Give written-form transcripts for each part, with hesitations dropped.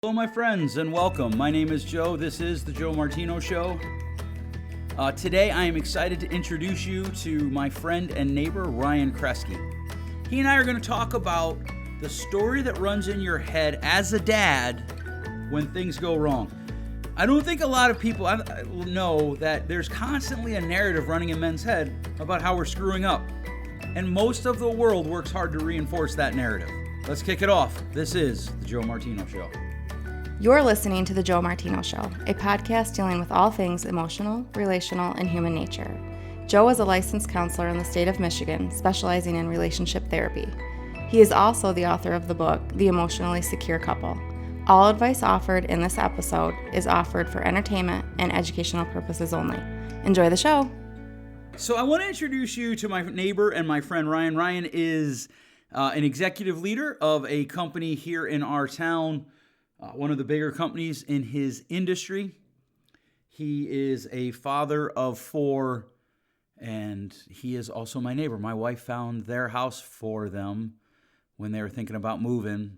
Hello, my friends, and welcome. My name is Joe. This is the Joe Martino Show. Today, I am excited to introduce you to my friend and neighbor, Ryan Kresge. He and I are going to talk about the story that runs in your head as a dad when things go wrong. I don't think a lot of people know that there's constantly a narrative running in men's head about how we're screwing up. And most of the world works hard to reinforce that narrative. Let's kick it off. This is the Joe Martino Show. You're listening to The Joe Martino Show, a podcast dealing with all things emotional, relational, and human nature. Joe is a licensed counselor in the state of Michigan, specializing in relationship therapy. He is also the author of the book, The Emotionally Secure Couple. All advice offered in this episode is offered for entertainment and educational purposes only. Enjoy the show. So I want to introduce you to my neighbor and my friend Ryan. Ryan is an executive leader of a company here in our town, one of the bigger companies in his industry. He is a father of 4, and he is also my neighbor. My wife found their house for them when they were thinking about moving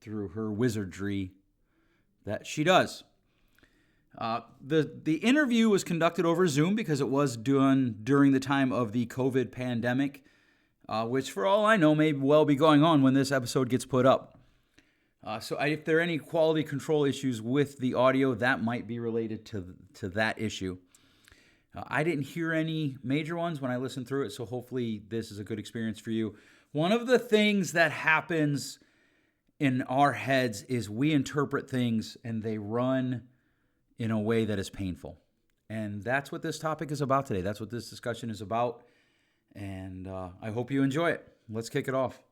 through her wizardry that she does. The interview was conducted over Zoom because it was done during the time of the COVID pandemic, which for all I know may well be going on when this episode gets put up. If there are any quality control issues with the audio, that might be related to that issue. I didn't hear any major ones when I listened through it, so hopefully this is a good experience for you. One of the things that happens in our heads is we interpret things and they run in a way that is painful. And that's what this topic is about today. That's what this discussion is about. And I hope you enjoy it. Let's kick it off.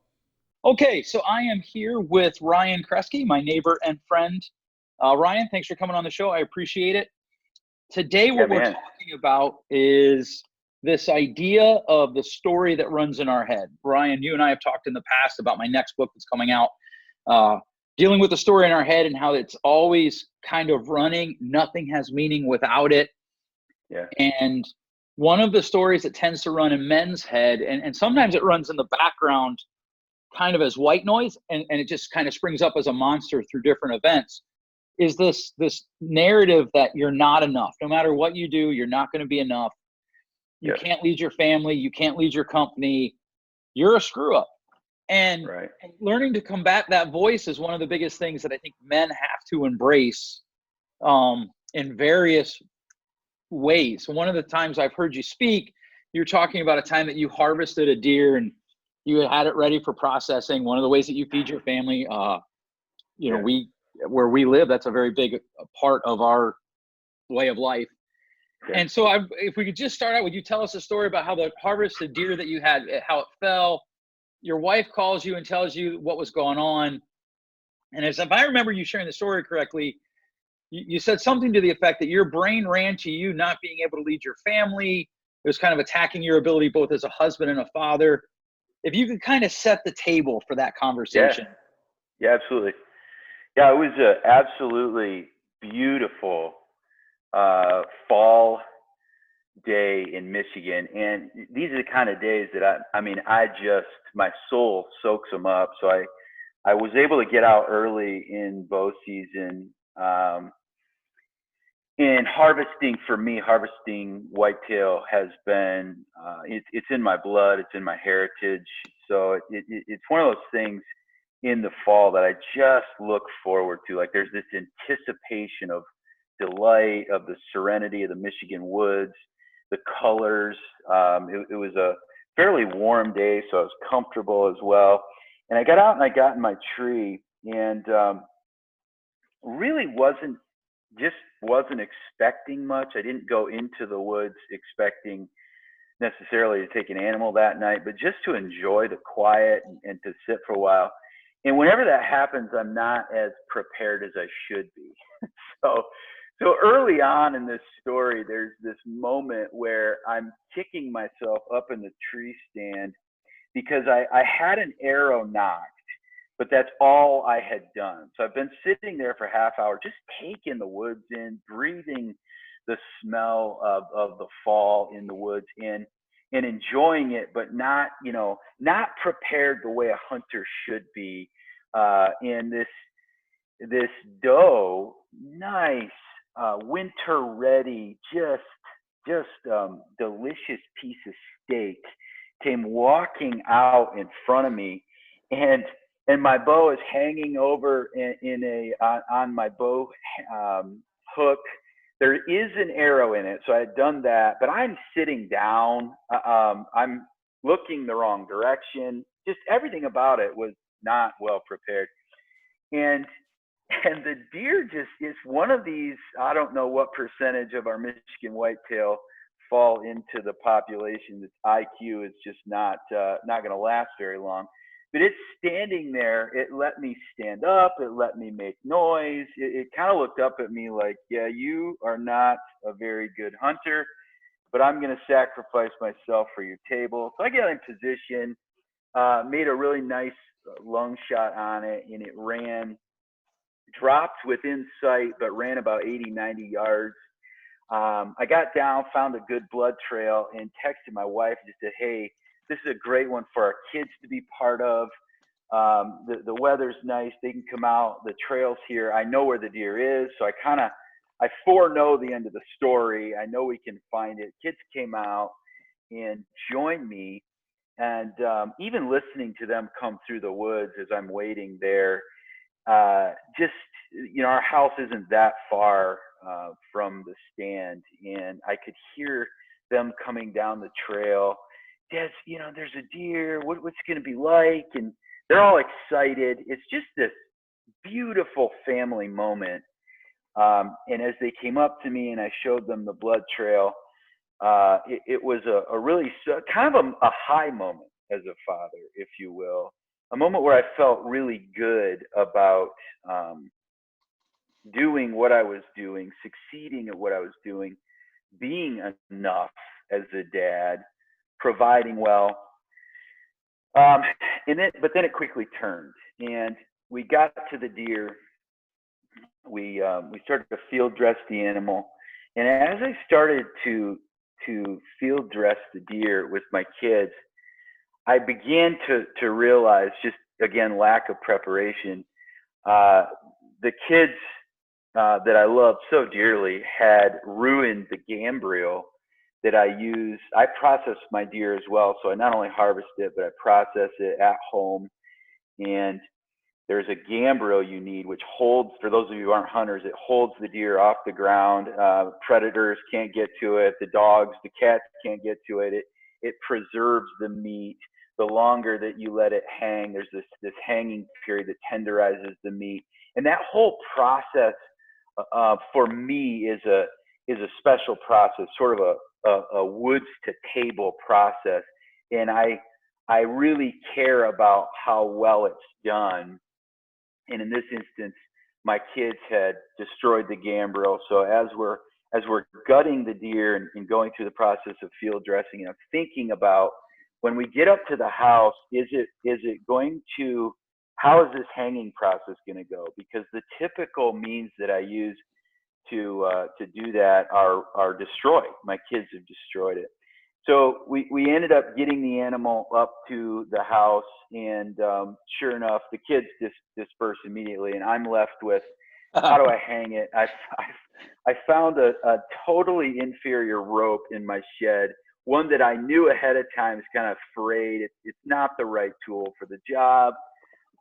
Okay, so I am here with Ryan Kresge, my neighbor and friend. Ryan, thanks for coming on the show. I appreciate it. Today, what we're talking about is this idea of the story that runs in our head. Ryan, you and I have talked in the past about my next book that's coming out, dealing with the story in our head and how it's always kind of running. Nothing has meaning without it. Yeah. And one of the stories that tends to run in men's head, and sometimes it runs in the background kind of as white noise, and it just kind of springs up as a monster through different events, is this narrative that you're not enough. No matter what you do, you're not going to be enough. You can't lead your family. You can't lead your company. You're a screw up. And learning to combat that voice is one of the biggest things that I think men have to embrace in various ways. So one of the times I've heard you speak, you're talking about a time that you harvested a deer and you had it ready for processing. One of the ways that you feed your family, where we live, that's a very big part of our way of life. Yeah. And so if we could just start out, would you tell us a story about how the harvested deer that you had, how it fell? Your wife calls you and tells you what was going on. And if I remember you sharing the story correctly, you said something to the effect that your brain ran to you not being able to lead your family. It was kind of attacking your ability both as a husband and a father. If you could kind of set the table for that conversation. Yeah, absolutely. Yeah, it was an absolutely beautiful fall day in Michigan. And these are the kind of days that my soul soaks them up. So I was able to get out early in bow season. And harvesting whitetail has been, it's in my blood, it's in my heritage. So it's one of those things in the fall that I just look forward to. Like there's this anticipation of delight, of the serenity of the Michigan woods, the colors. It was a fairly warm day, so I was comfortable as well. And I got out and I got in my tree and really wasn't expecting much. I didn't go into the woods expecting necessarily to take an animal that night, but just to enjoy the quiet and to sit for a while. And whenever that happens, I'm not as prepared as I should be. So early on in this story, there's this moment where I'm kicking myself up in the tree stand because I had an arrow knocked, but that's all I had done. So I've been sitting there for a half hour, just taking the woods in, breathing the smell of the fall in the woods in, and enjoying it, but not prepared the way a hunter should be. And this doe, nice, winter ready, just delicious piece of steak, came walking out in front of me, and my bow is hanging over in a on my bow hook. There is an arrow in it, so I had done that, but I'm sitting down. I'm looking the wrong direction. Just everything about it was not well prepared. And the deer just is one of these. I don't know what percentage of our Michigan whitetail fall into the population that's IQ is just not going to last very long. But it's standing there. It let me stand up. It let me make noise. It kind of looked up at me like, yeah, you are not a very good hunter, but I'm going to sacrifice myself for your table. So I got in position, made a really nice lung shot on it, and it dropped within sight, but ran about 80, 90 yards. I got down, found a good blood trail, and texted my wife and just said, hey, this is a great one for our kids to be part of. The weather's nice. They can come out. The trail's here. I know where the deer is. So I foreknow the end of the story. I know we can find it. Kids came out and joined me. And even listening to them come through the woods as I'm waiting there, just, our house isn't that far from the stand, and I could hear them coming down the trail. Dad, there's a deer. What's it going to be like? And they're all excited. It's just this beautiful family moment. And as they came up to me and I showed them the blood trail, it was a really kind of a high moment as a father, if you will. A moment where I felt really good about doing what I was doing, succeeding at what I was doing, being enough as a dad, providing well. But then it quickly turned, and we got to the deer. We started to field dress the animal, and as I started to field dress the deer with my kids, I began to realize, just again, lack of preparation. The kids that I loved so dearly had ruined the gambrel that I use. I process my deer as well, so I not only harvest it, but I process it at home. And there's a gambrel you need, which holds, for those of you who aren't hunters, it holds the deer off the ground. Predators can't get to it. The dogs, the cats can't get to it. It preserves the meat. The longer that you let it hang, there's this hanging period that tenderizes the meat. And that whole process for me is a special process, sort of a woods to table process. And I really care about how well it's done. And in this instance, my kids had destroyed the gambrel. So as we're gutting the deer and going through the process of field dressing, I'm thinking about, when we get up to the house, is it going to, how is this hanging process going to go? Because the typical means that I use to do that are destroyed. My kids have destroyed it. So we ended up getting the animal up to the house, and sure enough, the kids dispersed immediately, and I'm left with, how do I hang it? I found a totally inferior rope in my shed, one that I knew ahead of time is kind of frayed. It's not the right tool for the job.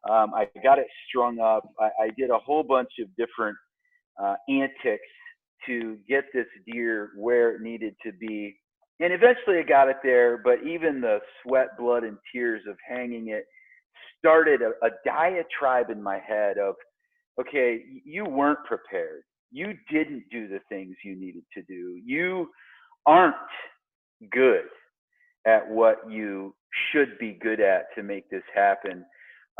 I got it strung up. I did a whole bunch of different antics to get this deer where it needed to be. And eventually I got it there, but even the sweat, blood, and tears of hanging it started a diatribe in my head of, okay, you weren't prepared. You didn't do the things you needed to do. You aren't good at what you should be good at to make this happen.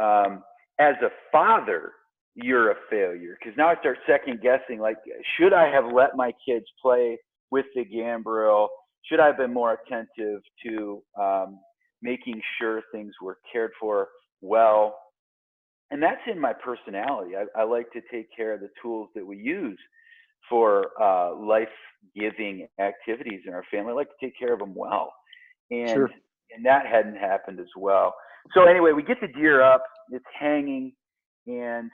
As a father, you're a failure, because now I start second guessing, like, should I have let my kids play with the gambrel? Should I have been more attentive to making sure things were cared for well? And that's in my personality. I like to take care of the tools that we use for life-giving activities in our family. I like to take care of them well. And, Sure. and that hadn't happened as well. So anyway, we get the deer up, it's hanging, and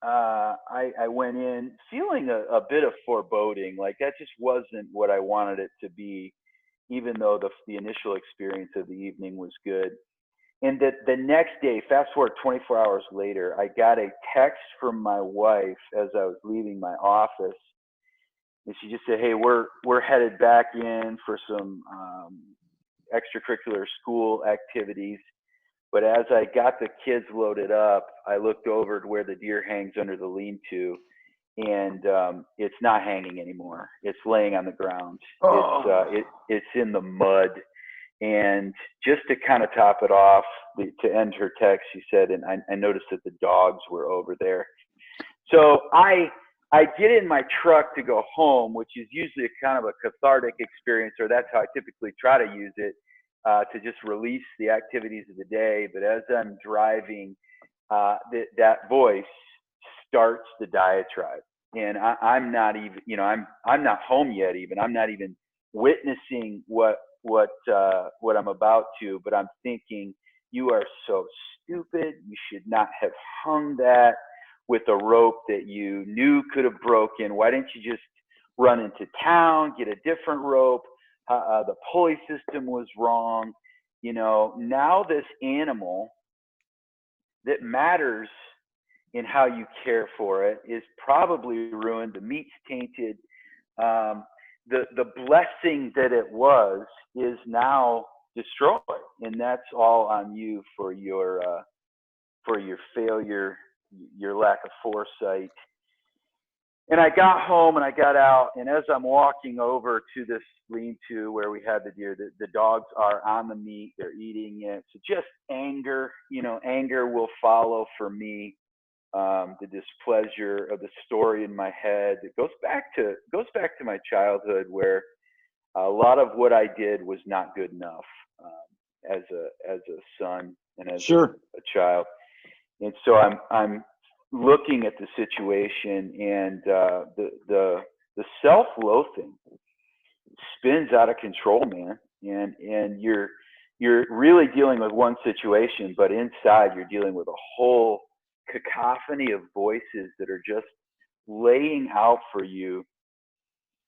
I went in feeling a bit of foreboding, like that just wasn't what I wanted it to be, even though the initial experience of the evening was good. And the next day, fast forward 24 hours later, I got a text from my wife as I was leaving my office, and she just said, "Hey, we're headed back in for some extracurricular school activities." But as I got the kids loaded up, I looked over to where the deer hangs under the lean-to, and it's not hanging anymore. It's laying on the ground. It's in the mud. And just to kind of top it off, to end her text, she said, and I noticed that the dogs were over there. So I get in my truck to go home, which is usually a kind of a cathartic experience, or that's how I typically try to use it, to just release the activities of the day. But as I'm driving, that voice starts the diatribe, and I'm not even, I'm not home yet. Even I'm not even witnessing what I'm about to, but I'm thinking, you are so stupid. You should not have hung that with a rope that you knew could have broken. Why didn't you just run into town, get a different rope? The pulley system was wrong. Now this animal that matters in how you care for it is probably ruined. The meat's tainted. The blessing that it was is now destroyed, and that's all on you for your failure, your lack of foresight. And I got home and I got out, and as I'm walking over to this lean-to where we had the deer, the dogs are on the meat, they're eating it. So just anger, anger will follow for me. The displeasure of the story in my head. It goes back to my childhood, where a lot of what I did was not good enough as a son and as a child. And so I'm looking at the situation, and the self-loathing spins out of control, man. And you're really dealing with one situation, but inside you're dealing with a whole cacophony of voices that are just laying out for you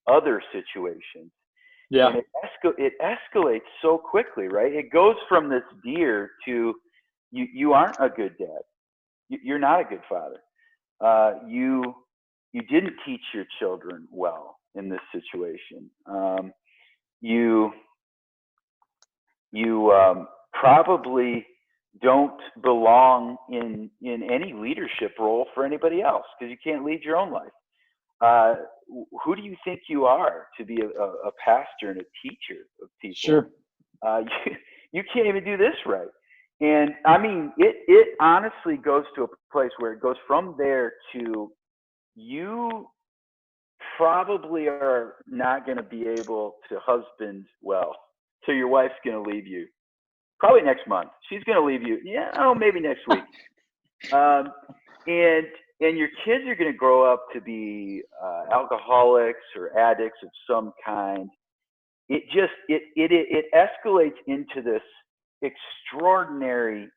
other situations. Yeah. And it escalates so quickly, right? It goes from this deer to you aren't a good dad. You're not a good father. You didn't teach your children well in this situation. You probably don't belong in any leadership role for anybody else, because you can't lead your own life. Who do you think you are to be a pastor and a teacher of people? Sure. You can't even do this right. And I mean, it honestly goes to a place where it goes from there to, you probably are not going to be able to husband well. So your wife's going to leave you probably next month. She's going to leave you. Maybe next week. And your kids are going to grow up to be alcoholics or addicts of some kind. It escalates into this extraordinary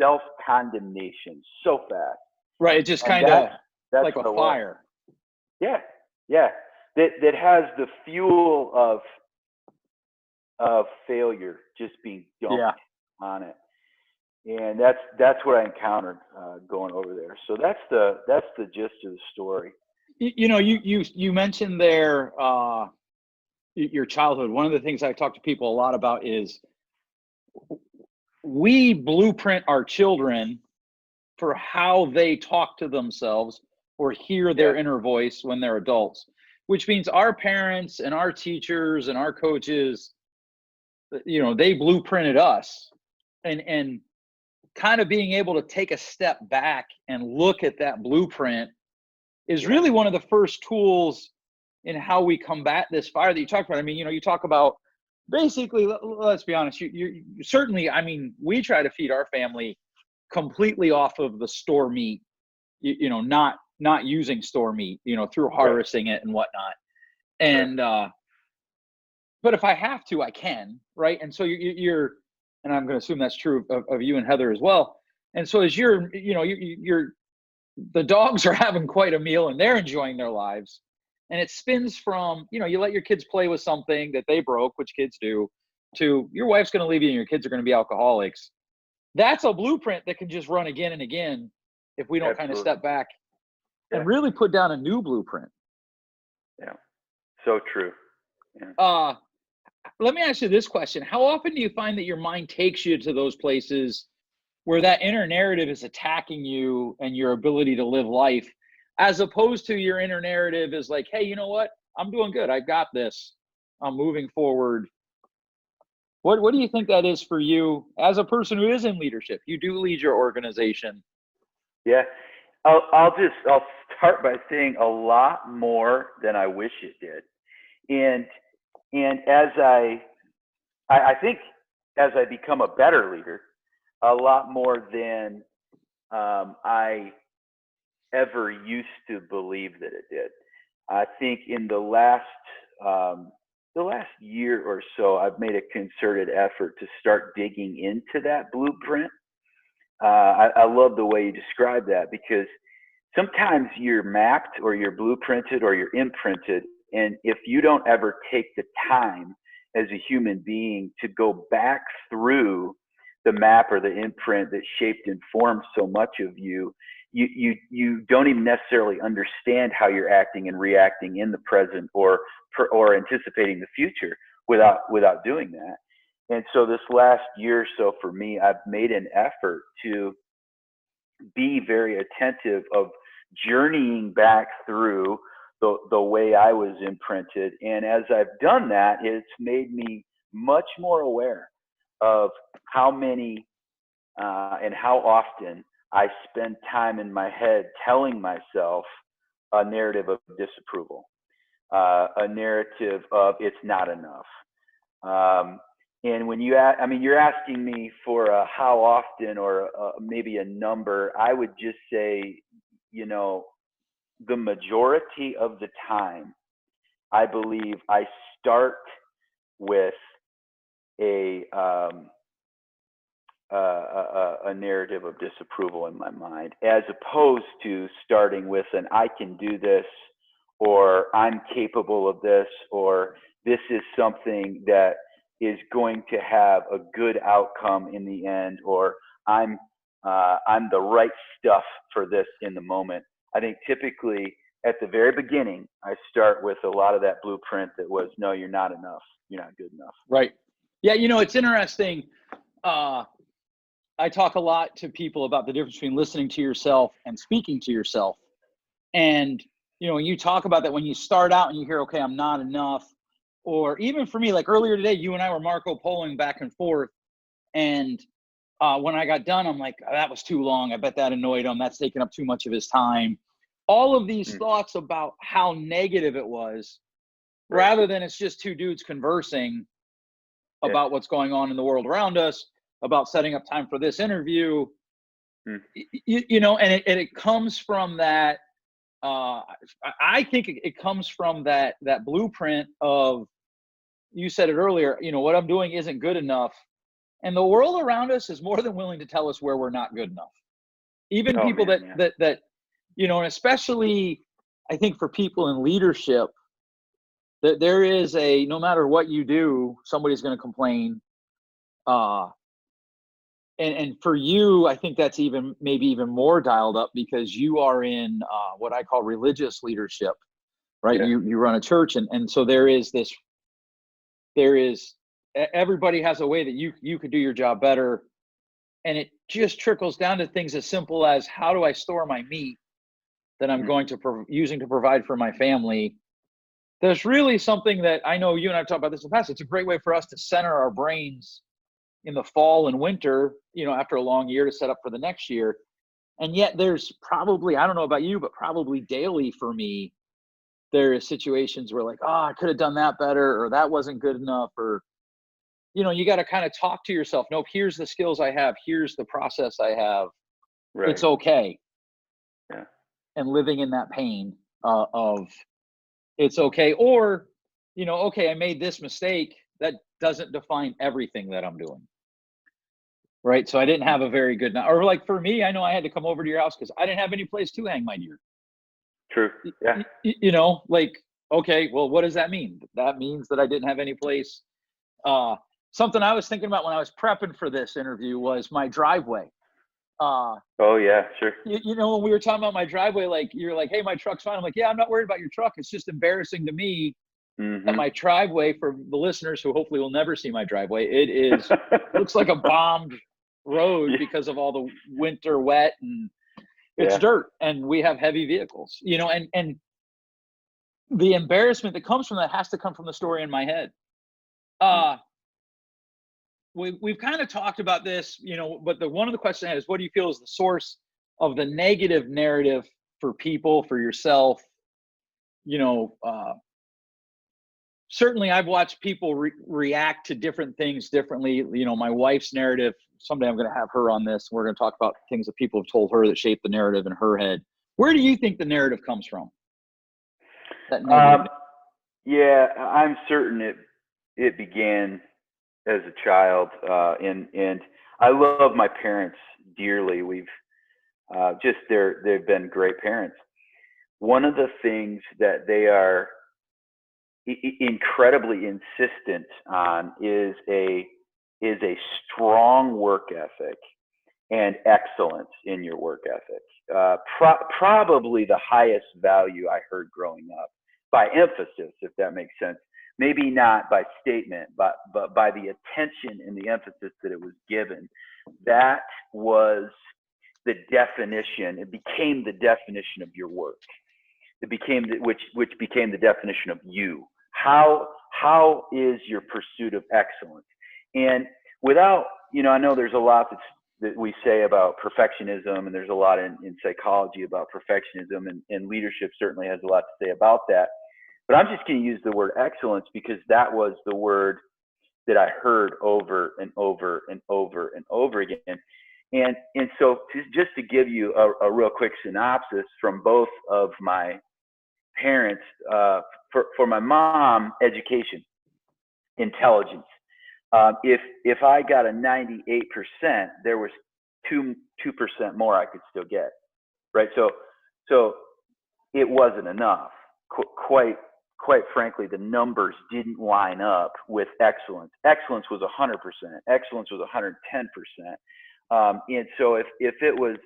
self-condemnation so fast. Right. It just kind of like a fire. Yeah. That has the fuel of failure just being dumped on it. And that's what I encountered going over there. So that's the gist of the story. You mentioned there your childhood. One of the things I talk to people a lot about is we blueprint our children for how they talk to themselves or hear their inner voice when they're adults, which means our parents and our teachers and our coaches, they blueprinted us, and kind of being able to take a step back and look at that blueprint is really one of the first tools in how we combat this fire that you talked about. I mean, you talk about basically, let's be honest, you certainly, I mean, we try to feed our family completely off of the store meat, not using store meat, through harvesting it and whatnot. And, but if I have to, I can, right? And so you're, and I'm going to assume that's true of you and Heather as well. And so as you're the dogs are having quite a meal and they're enjoying their lives. And it spins from, you let your kids play with something that they broke, which kids do, to your wife's going to leave you and your kids are going to be alcoholics. That's a blueprint that can just run again and again if we don't kind of step back and really put down a new blueprint. Yeah, so true. Yeah. Let me ask you this question. How often do you find that your mind takes you to those places where that inner narrative is attacking you and your ability to live life, as opposed to your inner narrative is like, hey, you know what? I'm doing good. I got this. I'm moving forward. What do you think that is for you as a person who is in leadership? You do lead your organization. Yeah. I'll start by saying a lot more than I wish it did. And as I think as I become a better leader, a lot more than I ever used to believe that it did. I think in the last year or so, I've made a concerted effort to start digging into that blueprint. I love the way you describe that, because sometimes you're mapped or you're blueprinted or you're imprinted. And if you don't ever take the time as a human being to go back through the map or the imprint that shaped and formed so much of you, you don't even necessarily understand how you're acting and reacting in the present or anticipating the future without doing that. And so this last year or so for me, I've made an effort to be very attentive of journeying back through the way I was imprinted. And as I've done that, it's made me much more aware of how many and how often I spend time in my head telling myself a narrative of disapproval, a narrative of it's not enough. And when you're asking me for a how often or maybe a number, I would just say, the majority of the time, I believe I start with a narrative of disapproval in my mind, as opposed to starting with an I can do this, or I'm capable of this, or this is something that is going to have a good outcome in the end, or I'm the right stuff for this in the moment. I think typically at the very beginning, I start with a lot of that blueprint that was, no, you're not enough. You're not good enough. Right. Yeah. It's interesting. I talk a lot to people about the difference between listening to yourself and speaking to yourself. And, when you talk about that, when you start out and you hear, okay, I'm not enough, or even for me, like earlier today, you and I were Marco Poloing back and forth. And when I got done, I'm like, that was too long. I bet that annoyed him. That's taking up too much of his time. All of these thoughts about how negative it was, rather than it's just two dudes conversing about what's going on in the world around us, about setting up time for this interview, and it comes from that. I think it comes from that blueprint of, you said it earlier, what I'm doing isn't good enough. And the world around us is more than willing to tell us where we're not good enough. Even people that, and especially I think for people in leadership, that there is no matter what you do, somebody's going to complain. And for you, I think that's maybe even more dialed up, because you are in what I call religious leadership, right? Yeah. You run a church, and so there is everybody has a way that you could do your job better. And it just trickles down to things as simple as, how do I store my meat that I'm going to using to provide for my family? There's really something that I know you and I've talked about this in the past. It's a great way for us to center our brains in the fall and winter, after a long year, to set up for the next year. And yet there's probably, I don't know about you, but probably daily for me, there are situations where like, I could have done that better, or that wasn't good enough, or, you got to kind of talk to yourself. Nope, here's the skills I have. Here's the process I have. Right. It's okay. Yeah. And living in that pain of it's okay. Or, okay, I made this mistake. That doesn't define everything that I'm doing. right? So I didn't have a very good night. Or like for me, I know I had to come over to your house because I didn't have any place to hang my deer. True. Yeah. You know, like, okay, well, what does that mean? That means that I didn't have any place. Something I was thinking about when I was prepping for this interview was my driveway. Oh yeah, sure. You know, when we were talking about my driveway, like you're like, hey, my truck's fine. I'm like, yeah, I'm not worried about your truck. It's just embarrassing to me that my driveway, for the listeners who hopefully will never see my driveway, it looks like a bombed road because of all the winter wet, and it's dirt, and we have heavy vehicles, you know, and the embarrassment that comes from that has to come from the story in my head. We've kind of talked about this, you know, but one of the questions I had is, what do you feel is the source of the negative narrative for people, for yourself? You know, certainly I've watched people react to different things differently. You know, my wife's narrative, someday I'm going to have her on this. We're going to talk about things that people have told her that shape the narrative in her head. Where do you think the narrative comes from? That negative. Yeah, I'm certain it began as a child, and I love my parents dearly. We've they've been great parents. One of the things that they are incredibly insistent on is a strong work ethic and excellence in your work ethic. Probably the highest value I heard growing up, by emphasis, if that makes sense. Maybe not by statement, but by the attention and the emphasis that it was given. That was the definition. It became the definition of your work. It became which became the definition of you. How is your pursuit of excellence? And without, you know, I know there's a lot that we say about perfectionism, and there's a lot in psychology about perfectionism, and leadership certainly has a lot to say about that. But I'm just going to use the word excellence because that was the word that I heard over and over and over and over again. And so just to give you a real quick synopsis from both of my parents, for my mom, education, intelligence. If I got a 98%, there was 2% more I could still get, right? So it wasn't enough. Quite frankly, the numbers didn't line up with excellence. Excellence was 100%. Excellence was 110%. And so if it was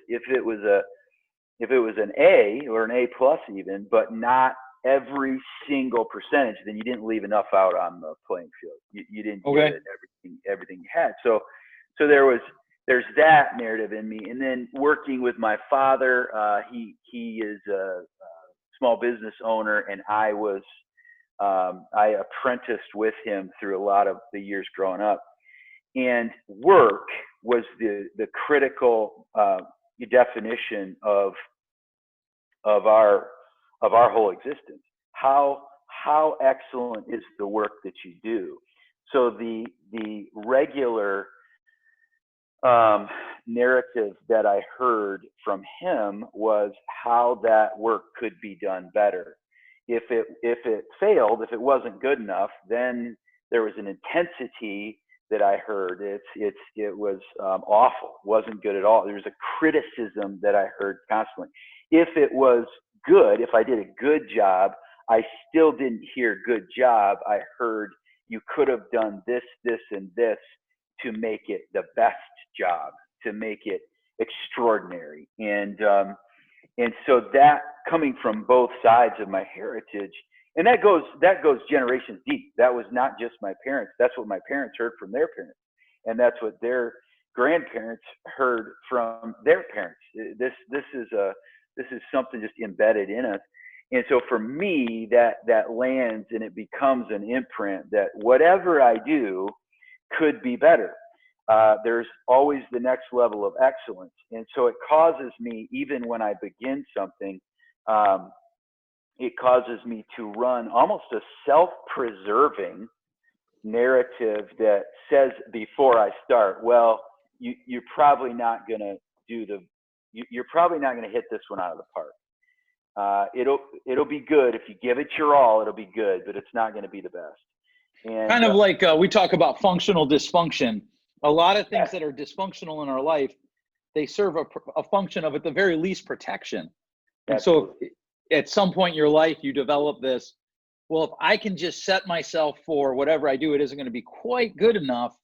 an A or an A plus even, but not every single percentage, then you didn't leave enough out on the playing field. You didn't get everything you had. So there's that narrative in me. And then working with my father, he is a small business owner, and I apprenticed with him through a lot of the years growing up. And work was the critical definition of our whole existence. How excellent is the work that you do? So the regular narrative that I heard from him was how that work could be done better. If it failed, if it wasn't good enough, then there was an intensity that I heard. It was awful, wasn't good at all. There was a criticism that I heard constantly. If it was good, if I did a good job, I still didn't hear good job. I heard you could have done this, this, and this to make it the best job, to make it extraordinary. And so that coming from both sides of my heritage, and that goes generations deep. That was not just my parents. That's what my parents heard from their parents, and that's what their grandparents heard from their parents. This is something just embedded in us. And so for me, that lands, and it becomes an imprint that whatever I do could be better. There's always the next level of excellence. And so it causes me, even when I begin something, it causes me to run almost a self-preserving narrative that says before I start, well, you're probably not going to you're probably not going to hit this one out of the park. It'll be good. If you give it your all, it'll be good, but it's not going to be the best. And kind of like we talk about functional dysfunction. A lot of things that are dysfunctional in our life, they serve a function of, at the very least, protection. And so at some point in your life, you develop this, well, if I can just set myself for whatever I do, it isn't going to be quite good enough,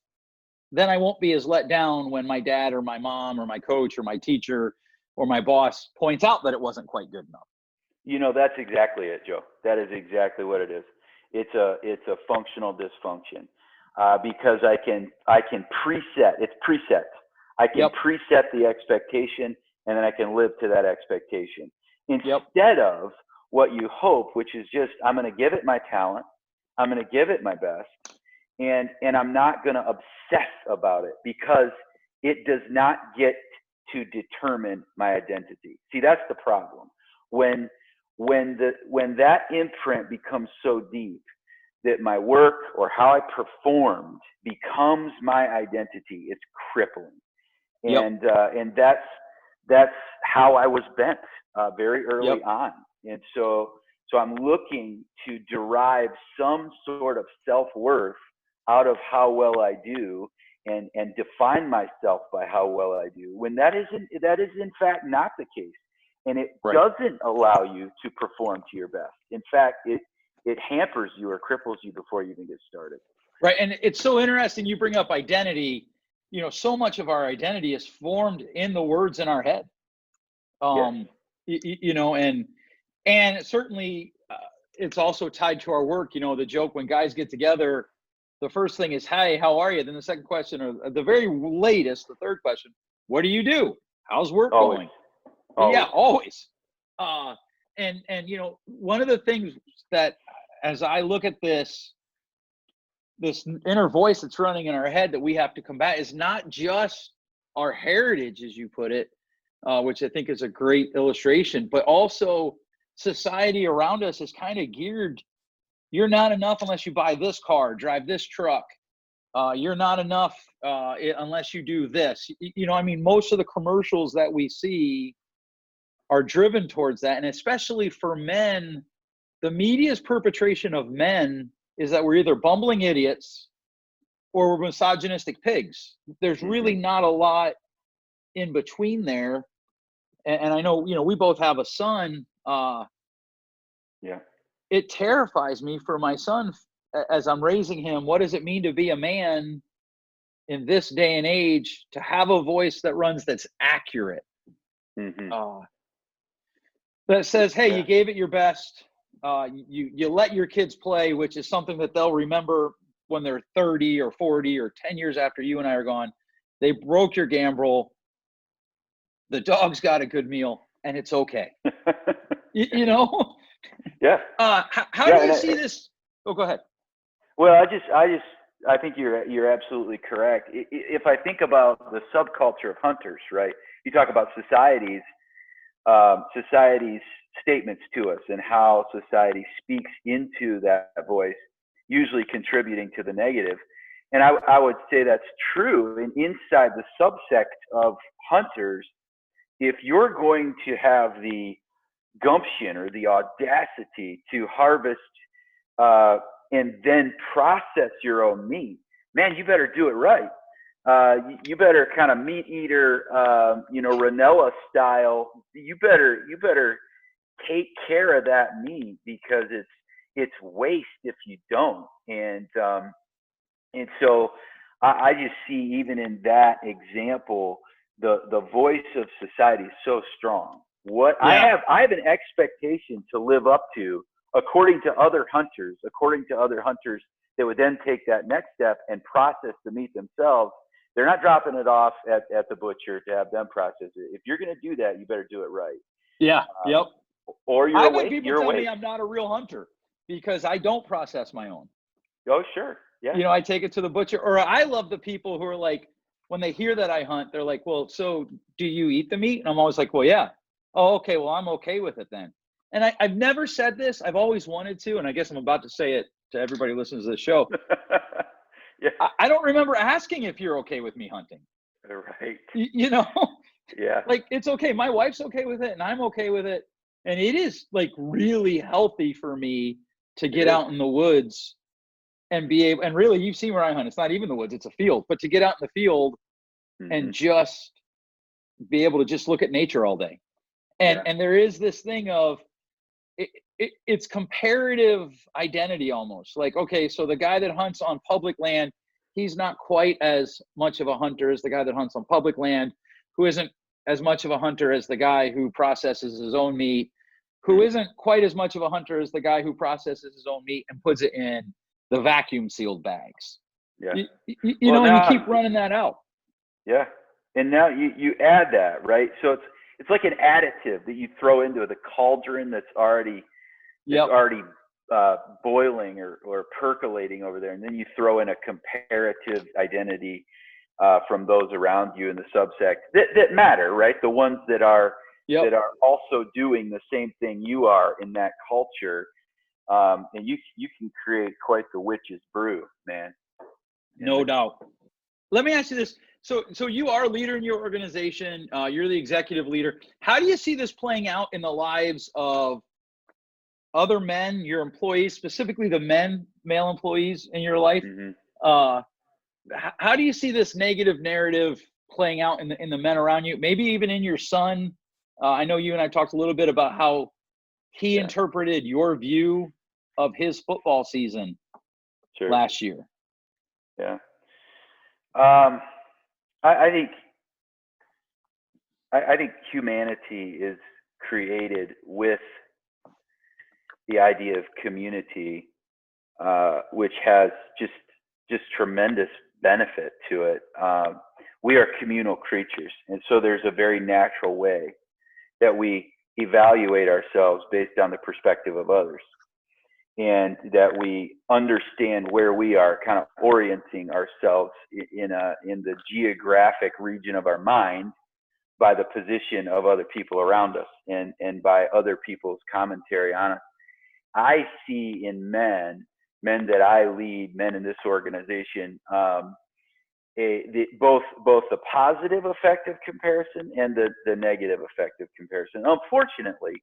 then I won't be as let down when my dad or my mom or my coach or my teacher or my boss points out that it wasn't quite good enough. That's exactly it, Joe. That is exactly what it is. It's a functional dysfunction, because I can preset. It's presets. I can preset the expectation, and then I can live to that expectation instead of what you hope, which is just, I'm going to give it my talent, I'm going to give it my best, and I'm not going to obsess about it, because it does not get to determine my identity. See, that's the problem. When that imprint becomes so deep that my work or how I performed becomes my identity, it's crippling. And that's how I was bent very early on. And so I'm looking to derive some sort of self-worth out of how well I do, and define myself by how well I do, when that is in fact not the case. And it doesn't allow you to perform to your best. In fact, it hampers you or cripples you before you even get started. Right. And it's so interesting you bring up identity. So much of our identity is formed in the words in our head. And certainly it's also tied to our work. The joke when guys get together, the first thing is, hey, how are you? Then the second question, or at the very latest, the third question, what do you do? How's work going? Always. Yeah, always. And one of the things that, as I look at this inner voice that's running in our head that we have to combat, is not just our heritage, as you put it, which I think is a great illustration, but also society around us is kind of geared. You're not enough unless you buy this car, drive this truck. You're not enough unless you do this. Most of the commercials that we see are driven towards that. And especially for men, the media's perpetration of men is that we're either bumbling idiots or we're misogynistic pigs. There's really not a lot in between there. And I know, we both have a son. It terrifies me for my son as I'm raising him. What does it mean to be a man in this day and age, to have a voice that runs that's accurate? That says, hey, you gave it your best. You let your kids play, which is something that they'll remember when they're 30 or 40 or 10 years after you and I are gone. They broke your gambrel. The dog's got a good meal, and it's okay. Yeah. How do you see this? Oh, go ahead. Well, I think you're absolutely correct. If I think about the subculture of hunters, right? You talk about society's statements to us and how society speaks into that voice, usually contributing to the negative. And I would say that's true. And inside the subsect of hunters, if you're going to have the gumption or the audacity to harvest and then process your own meat, man, you better do it right. You better kind of meat eater, Ranella style. You better take care of that meat, because it's waste if you don't. And so I just see, even in that example, the voice of society is so strong. I have an expectation to live up to, according to other hunters that would then take that next step and process the meat themselves. They're not dropping it off at the butcher to have them process it. If you're going to do that, you better do it right. Yeah. Yep. Or you're I've away. had people tell me I'm not a real hunter because I don't process my own. Oh, sure. Yeah. I take it to the butcher. Or I love the people who are like, when they hear that I hunt, they're like, well, so do you eat the meat? And I'm always like, well, yeah. Oh, okay. Well, I'm okay with it then. And I've never said this. I've always wanted to, and I guess I'm about to say it to everybody who listens to the show. Yeah. I don't remember asking if you're okay with me hunting. Right. Yeah. Like, it's okay. My wife's okay with it, and I'm okay with it. And it is like really healthy for me to get out in the woods and be able, and really, you've seen where I hunt. It's not even the woods, it's a field, but to get out in the field and just be able to just look at nature all day. And there is this thing of it's comparative identity almost. Like, okay, so the guy that hunts on public land, he's not quite as much of a hunter as the guy that hunts on public land, who isn't as much of a hunter as the guy who processes his own meat, who isn't quite as much of a hunter as the guy who processes his own meat and puts it in the vacuum sealed bags. Yeah. You know, and you keep running that out. Yeah. And now you add that, right? So it's like an additive that you throw into the cauldron that's already boiling or percolating over there, and then you throw in a comparative identity from those around you in the subsect that matter, right? The ones that are also doing the same thing you are in that culture, and you can create quite the witch's brew, man. No doubt. Let me ask you this. So you are a leader in your organization. You're the executive leader. How do you see this playing out in the lives of other men, your employees, specifically the male employees in your life? How do you see this negative narrative playing out in the men around you? Maybe even in your son. I know you and I talked a little bit about how he interpreted your view of his football season last year. Yeah. I think humanity is created with the idea of community, which has just tremendous benefit to it. We are communal creatures, and so there's a very natural way that we evaluate ourselves based on the perspective of others, and that we understand where we are kind of orienting ourselves in the geographic region of our mind by the position of other people around us and by other people's commentary on us. I see in men that I lead, men in this organization, both the positive effect of comparison and the negative effect of comparison. Unfortunately,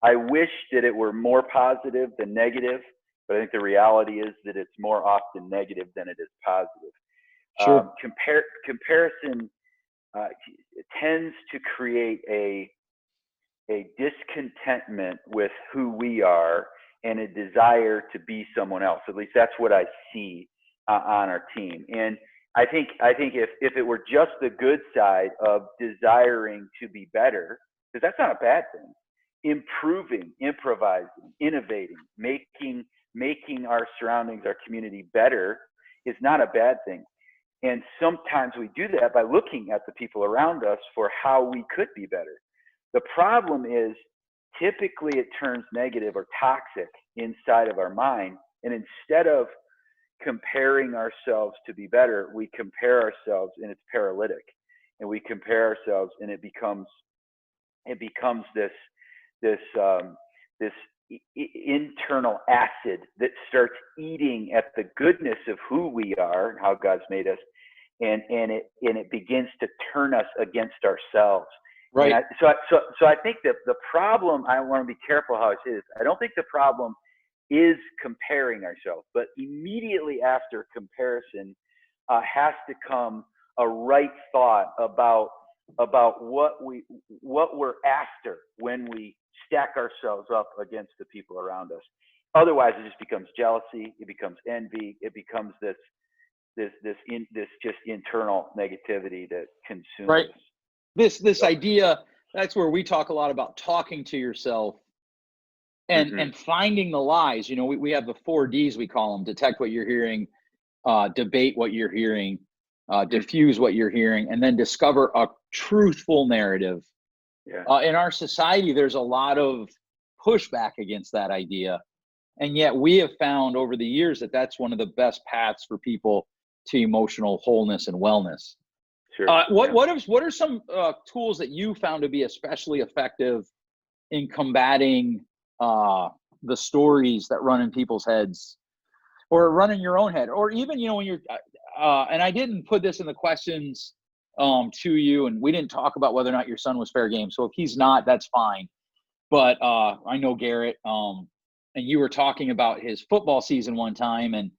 I wish that it were more positive than negative, but I think the reality is that it's more often negative than it is positive. Sure. Comparison tends to create a discontentment with who we are and a desire to be someone else. At least that's what I see on our team. And I think if it were just the good side of desiring to be better, because that's not a bad thing. Improving, improvising, innovating, making our surroundings, our community better is not a bad thing. And sometimes we do that by looking at the people around us for how we could be better. The problem is typically it turns negative or toxic inside of our mind. And instead of comparing ourselves to be better, we compare ourselves and it's paralytic. And we compare ourselves and it becomes this internal acid that starts eating at the goodness of who we are and how God's made us, and it begins to turn us against ourselves. Right. So I think that the problem, I want to be careful how I say this. I don't think the problem is comparing ourselves, but immediately after comparison has to come a right thought about what we're after when we stack ourselves up against the people around us. Otherwise, it just becomes jealousy. It becomes envy. It becomes this just internal negativity that consumes us. This idea, that's where we talk a lot about talking to yourself and finding the lies. You know, we have the 4 Ds, we call them: detect what you're hearing, debate what you're hearing, diffuse what you're hearing, and then discover a truthful narrative. In our society, there's a lot of pushback against that idea. And yet we have found over the years that that's one of the best paths for people to emotional wholeness and wellness. Sure. What are some tools that you found to be especially effective in combating the stories that run in people's heads or run in your own head? Or even, you know, when you're, and I didn't put this in the questions to you, and we didn't talk about whether or not your son was fair game. So if he's not, that's fine. But I know Garrett, and you were talking about his football season one time, and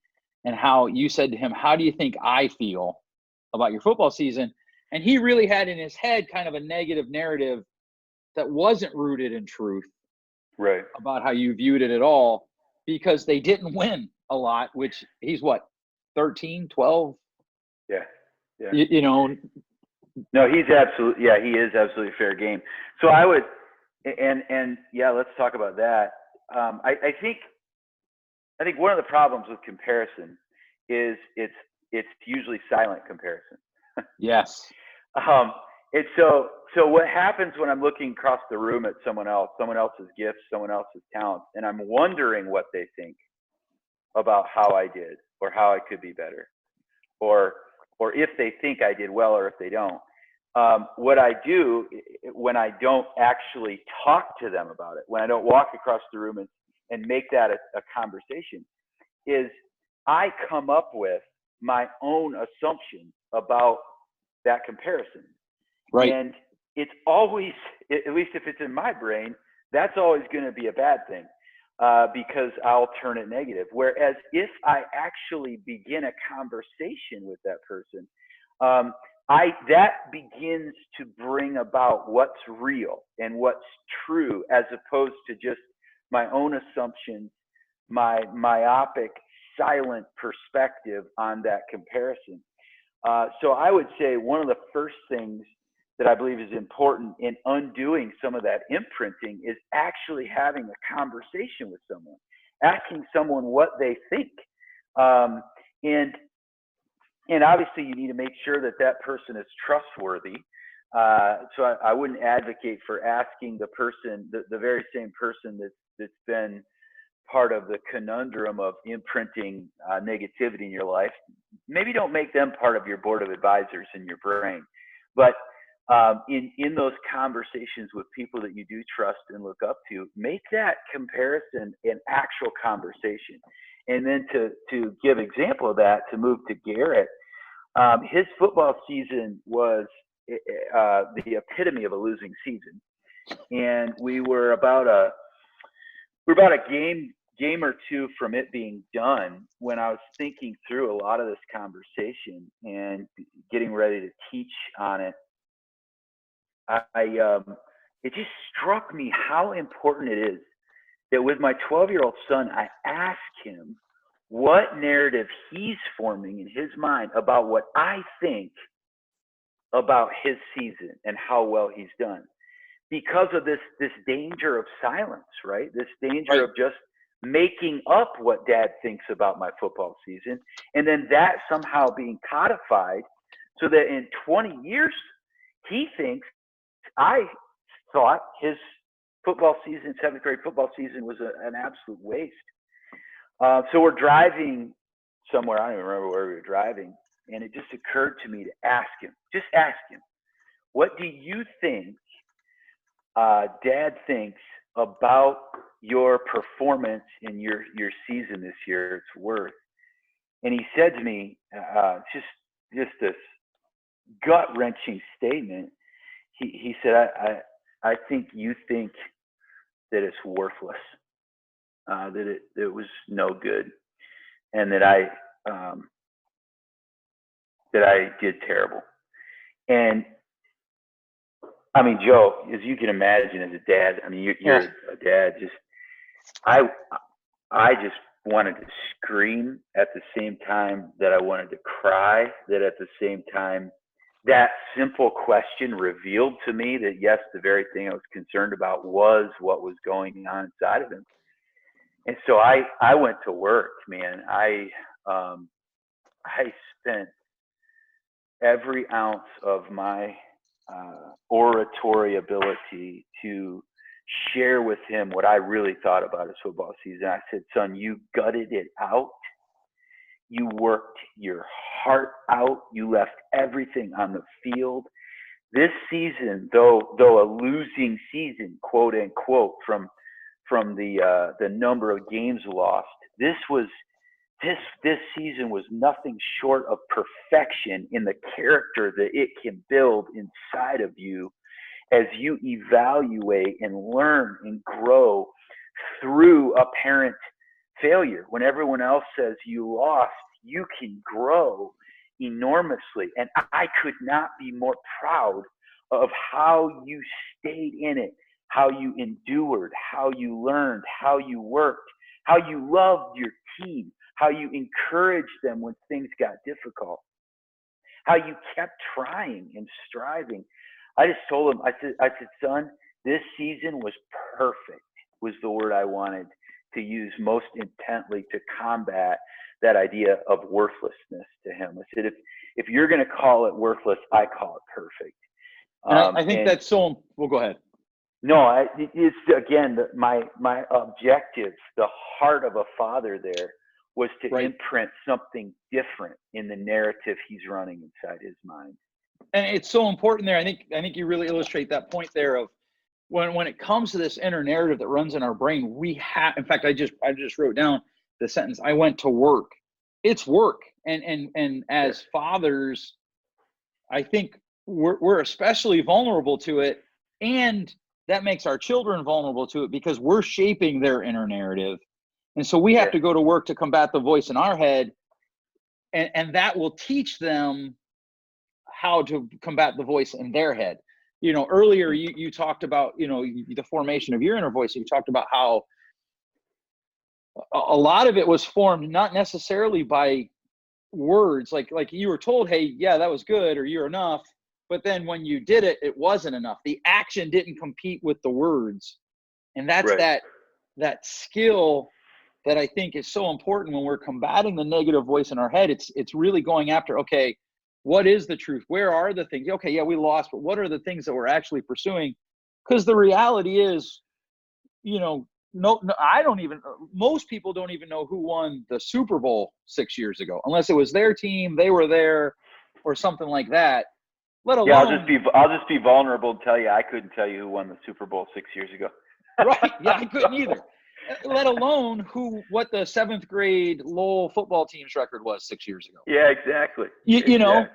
and how you said to him, how do you think I feel about your football season? And he really had in his head kind of a negative narrative that wasn't rooted in truth Right. about how you viewed it at all, because they didn't win a lot, which he's what, 13, 12? Yeah. Yeah. You know, No, he is absolutely fair game. So I would, and yeah, let's talk about that. I think one of the problems with comparison is it's usually silent comparison. yes. And so what happens when I'm looking across the room at someone else's gifts, someone else's talents, and I'm wondering what they think about how I did or how I could be better, or if they think I did well or if they don't. What I do when I don't actually talk to them about it, when I don't walk across the room and make that a conversation, is I come up with my own assumptions about that comparison. Right. And it's always, at least if it's in my brain, that's always going to be a bad thing, because I'll turn it negative. Whereas if I actually begin a conversation with that person, that begins to bring about what's real and what's true, as opposed to just my own assumptions, my myopic, silent perspective on that comparison. So I would say one of the first things that I believe is important in undoing some of that imprinting is actually having a conversation with someone, asking someone what they think. And obviously you need to make sure that person is trustworthy. So I wouldn't advocate for asking the person, the very same person that's been part of the conundrum of imprinting negativity in your life. Maybe don't make them part of your board of advisors in your brain. But in those conversations with people that you do trust and look up to, make that comparison an actual conversation. And then to give example of that, to move to Garrett, his football season was the epitome of a losing season. And we were about a game or two from it being done when I was thinking through a lot of this conversation and getting ready to teach on it. It just struck me how important it is that with my 12-year-old son, I ask him what narrative he's forming in his mind about what I think about his season and how well he's done, because of this danger of silence, right? This danger of just making up what dad thinks about my football season, and then that somehow being codified so that in 20 years he thinks I thought his football season, 7th grade football season, was an absolute waste. So we're driving somewhere, I don't even remember where we were driving, and it just occurred to me to ask him, what do you think dad thinks about your performance in your season this year, its worth? And he said to me, just this gut-wrenching statement. He said, I think you think that it's worthless, that it was no good, and that I did terrible. And I mean, Joe, as you can imagine, as a dad, I mean, you're a dad. I just wanted to scream at the same time that I wanted to cry. That at the same time, that simple question revealed to me that yes, the very thing I was concerned about was what was going on inside of him. And so I went to work, man. I spent every ounce of my oratory ability to share with him what I really thought about his football season. I said, son, you gutted it out. You worked your heart out. You left everything on the field. This season, though a losing season, quote unquote, from the number of games lost, this season was nothing short of perfection in the character that it can build inside of you as you evaluate and learn and grow through apparent failure. When everyone else says you lost, you can grow enormously. And I could not be more proud of how you stayed in it, how you endured, how you learned, how you worked, how you loved your team, how you encouraged them when things got difficult, how you kept trying and striving. I just told him, I said, son, this season was perfect, was the word I wanted to use most intently to combat that idea of worthlessness to him. I said, if you're going to call it worthless, I call it perfect. And I think that's so. Well, go ahead. No, it's again my objective. The heart of a father there was to imprint something different in the narrative he's running inside his mind. And it's so important there. I think you really illustrate that point there of when it comes to this inner narrative that runs in our brain, we have. In fact, I just wrote down the sentence. I went to work. It's work, and as fathers, I think we're especially vulnerable to it, and that makes our children vulnerable to it because we're shaping their inner narrative. And so we have to go to work to combat the voice in our head, and that will teach them how to combat the voice in their head. You know, earlier you talked about, you know, the formation of your inner voice. You talked about how a lot of it was formed not necessarily by words, like you were told, hey, yeah, that was good, or you're enough. But then when you did it, it wasn't enough. The action didn't compete with the words. And that's that skill that I think is so important when we're combating the negative voice in our head. It's really going after, okay, what is the truth? Where are the things? Okay, yeah, we lost, but what are the things that we're actually pursuing? Because the reality is, you know, no, most people don't even know who won the Super Bowl 6 years ago, unless it was their team, they were there, or something like that. Let alone, I'll just be vulnerable and tell you I couldn't tell you who won the Super Bowl 6 years ago. Right? Yeah, I couldn't either. Let alone what the 7th grade Lowell football team's record was 6 years ago. Yeah, exactly. You know,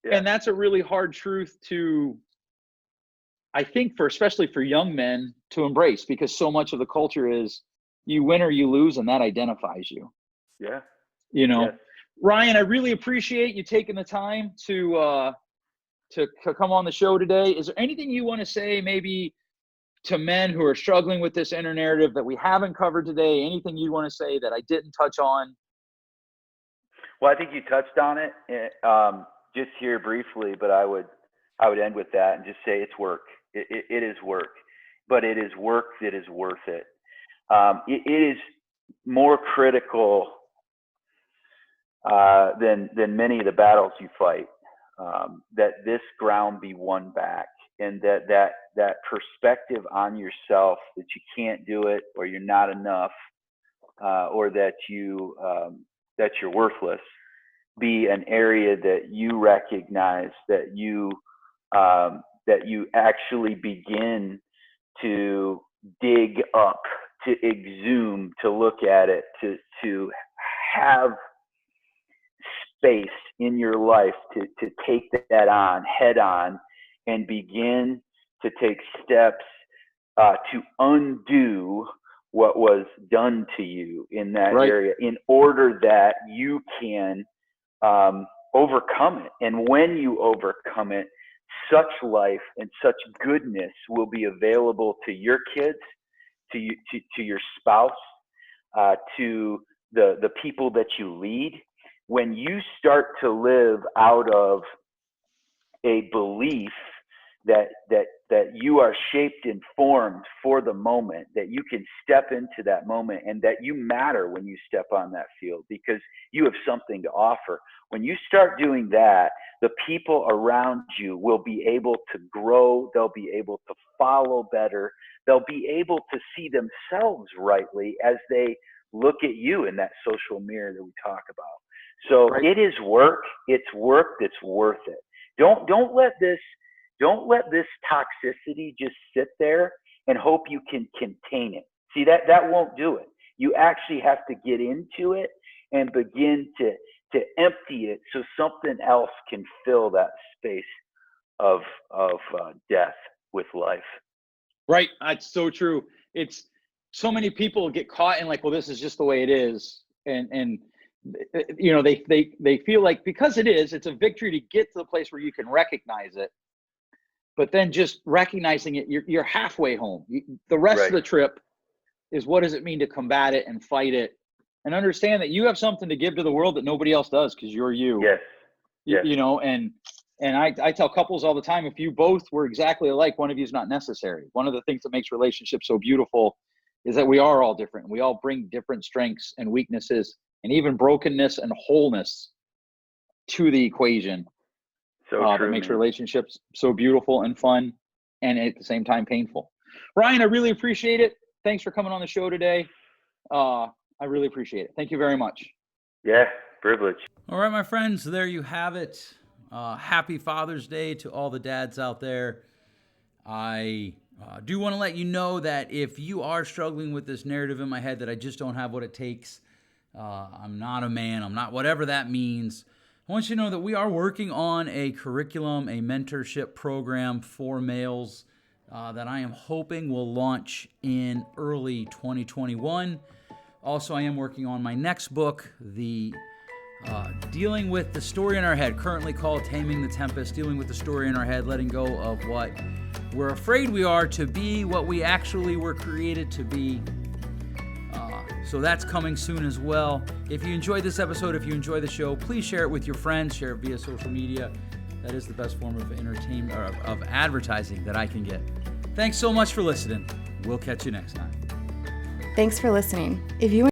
yeah. And that's a really hard truth to, I think, especially for young men to embrace, because so much of the culture is you win or you lose, and that identifies you. Yeah. You know, Ryan, I really appreciate you taking the time to come on the show today. Is there anything you want to say maybe to men who are struggling with this inner narrative that we haven't covered today? Anything you want to say that I didn't touch on? Well, I think you touched on it just here briefly, but I would end with that and just say it's work. It is work, but it is work that is worth it. It is more critical than many of the battles you fight, that this ground be won back, and that perspective on yourself that you can't do it, or you're not enough, or that you're worthless, be an area that you recognize, that you actually begin to dig up, to exhume, to look at it, to have space in your life to take that on head on and begin to take steps to undo what was done to you in that area, in order that you can overcome it. And when you overcome it, such life and such goodness will be available to your kids, to your spouse, to the people that you lead. When you start to live out of a belief that you are shaped and formed for the moment, that you can step into that moment, and that you matter when you step on that field because you have something to offer. When you start doing that, the people around you will be able to grow. They'll be able to follow better. They'll be able to see themselves rightly as they look at you in that social mirror that we talk about. So it is work. It's work that's worth it. Don't let this toxicity just sit there and hope you can contain it. See, that won't do it. You actually have to get into it and begin to empty it so something else can fill that space of death with life. Right. That's so true. It's so many people get caught in like, well, this is just the way it is. And they feel like, because it's a victory to get to the place where you can recognize it, but then just recognizing it, you're halfway home. The rest Right. of the trip is, what does it mean to combat it and fight it, and understand that you have something to give to the world that nobody else does, because you're you. Yes. Yes. And I tell couples all the time, if you both were exactly alike, one of you is not necessary. One of the things that makes relationships so beautiful is that we are all different. We all bring different strengths and weaknesses, and even brokenness and wholeness to the equation. So true, that makes man. relationships so beautiful and fun, and at the same time painful. Ryan, I really appreciate it. Thanks for coming on the show today. I really appreciate it. Thank you very much. Yeah, privilege. All right, my friends, there you have it. Happy Father's Day to all the dads out there. I do want to let you know that if you are struggling with this narrative in my head that I just don't have what it takes, I'm not a man, I'm not whatever that means, I want you to know that we are working on a curriculum, a mentorship program for males that I am hoping will launch in early 2021. Also, I am working on my next book, the dealing with the story in our head, currently called Taming the Tempest, dealing with the story in our head, letting go of what we're afraid we are to be what we actually were created to be. So that's coming soon as well. If you enjoyed this episode, if you enjoy the show, please share it with your friends, share it via social media. That is the best form of entertainment or of advertising that I can get. Thanks so much for listening. We'll catch you next time. Thanks for listening. If you